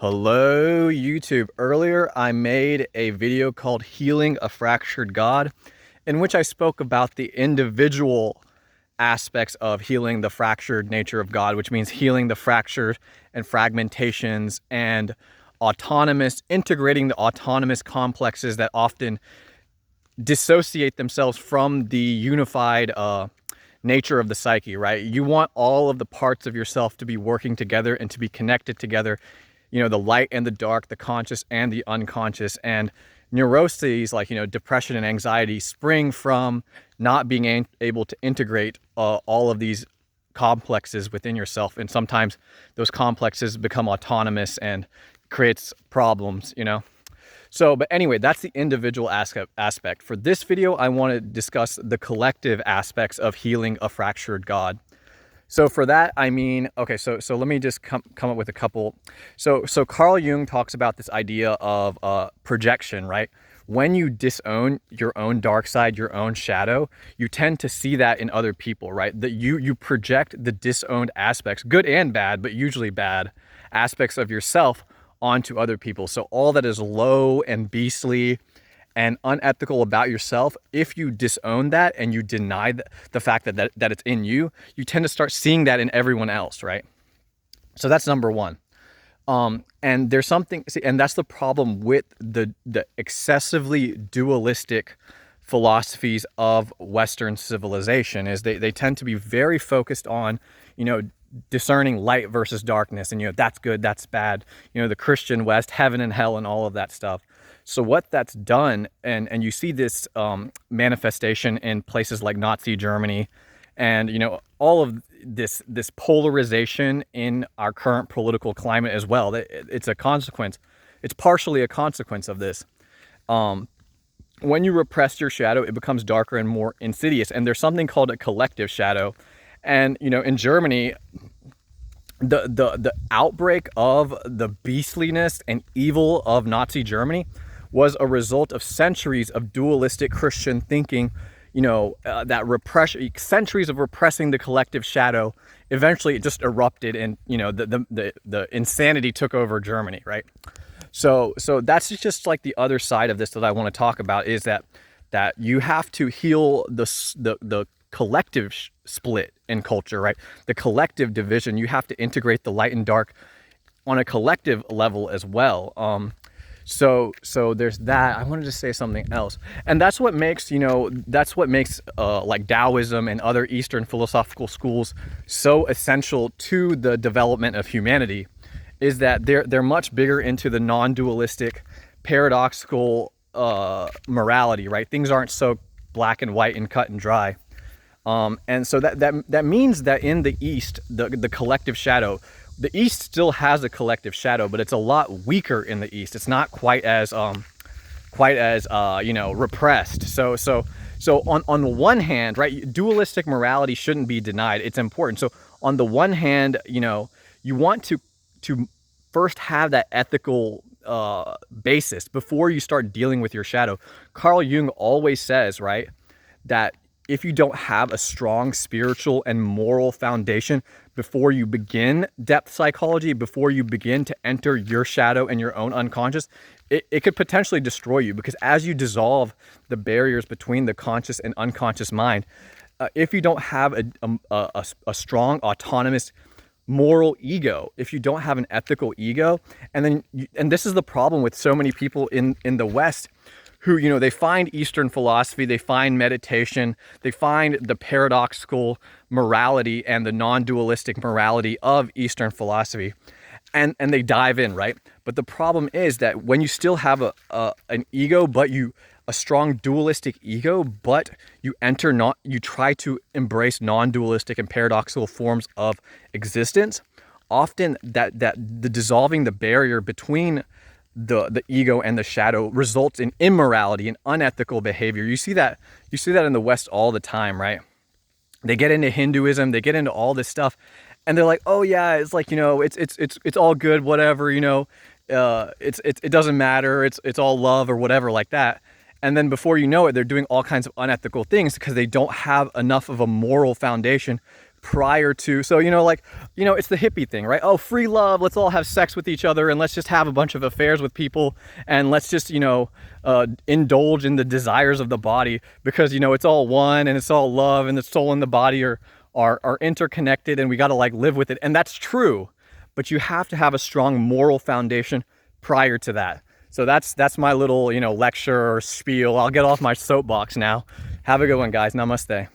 Hello, YouTube. Earlier, I made a video called Healing a Fractured God, in which I spoke about the individual aspects of healing the fractured nature of God, which means healing the fractured and fragmentations and integrating the autonomous complexes that often dissociate themselves from the unified nature of the psyche, right? You want all of the parts of yourself to be working together and to be connected together, the light and the dark, the conscious and the unconscious. And neuroses like, depression and anxiety spring from not being able to integrate all of these complexes within yourself. And sometimes those complexes become autonomous and creates problems. But anyway, that's the individual aspect. For this video, I want to discuss the collective aspects of healing a fractured God. So for that, okay, so let me just come up with a couple. So Carl Jung talks about this idea of projection, right? When you disown your own dark side, your own shadow, you tend to see that in other people, right? That you project the disowned aspects, good and bad, but usually bad aspects of yourself onto other people. So all that is low and beastly and unethical about yourself, if you disown that and you deny the fact that it's in you, you tend to start seeing that in everyone else, right? So that's number one. And there's something, and that's the problem with the excessively dualistic philosophies of Western civilization, is they tend to be very focused on, discerning light versus darkness, and that's good, that's bad, the Christian West, heaven and hell and all of that stuff. So what that's done, and you see this manifestation in places like Nazi Germany, and all of this polarization in our current political climate as well. It's a consequence. It's partially a consequence of this. When you repress your shadow, it becomes darker and more insidious, and there's something called a collective shadow. And in Germany, the outbreak of the beastliness and evil of Nazi Germany was a result of centuries of dualistic Christian thinking, that repression, centuries of repressing the collective shadow. Eventually it just erupted, and the insanity took over Germany, right? So that's just like the other side of this that I want to talk about, is that you have to heal the collective split in culture, right? The collective division. You have to integrate the light and dark on a collective level as well. So there's that. I wanted to say something else, and that's what makes like Taoism and other Eastern philosophical schools so essential to the development of humanity, is that they're much bigger into the non-dualistic, paradoxical morality, right? Things aren't so black and white and cut and dry. And so that means that in the East, the collective shadow, the East still has a collective shadow, but it's a lot weaker in the East. It's not quite as repressed. So on the one hand, right, dualistic morality shouldn't be denied. It's important. So on the one hand, you want to first have that ethical basis before you start dealing with your shadow. Carl Jung always says, right, that if you don't have a strong spiritual and moral foundation before you begin depth psychology, before you begin to enter your shadow and your own unconscious, it could potentially destroy you. Because as you dissolve the barriers between the conscious and unconscious mind, if you don't have a strong autonomous moral ego, if you don't have an ethical ego, and this is the problem with so many people in the West, who, they find Eastern philosophy, they find meditation, they find the paradoxical morality and the non-dualistic morality of Eastern philosophy, and they dive in, right? But the problem is that when you still have an ego, but a strong dualistic ego, but you try to embrace non-dualistic and paradoxical forms of existence, often that the dissolving the barrier between the ego and the shadow results in immorality and unethical behavior. You see that in the West all the time, right? They get into Hinduism, they get into all this stuff, and they're like, oh yeah, it's like, it's all good, whatever, it doesn't matter, it's all love or whatever like that. And then before you know it, they're doing all kinds of unethical things because they don't have enough of a moral foundation prior to, so, you know, like, you know, it's the hippie thing, right? Oh, free love, let's all have sex with each other and let's just have a bunch of affairs with people and let's just, you know, indulge in the desires of the body because, you know, it's all one and it's all love and the soul and the body are interconnected and we got to like live with it. And that's true, but you have to have a strong moral foundation prior to that. So that's my little, you know, lecture or spiel. I'll get off my soapbox now. Have a good one, guys. Namaste.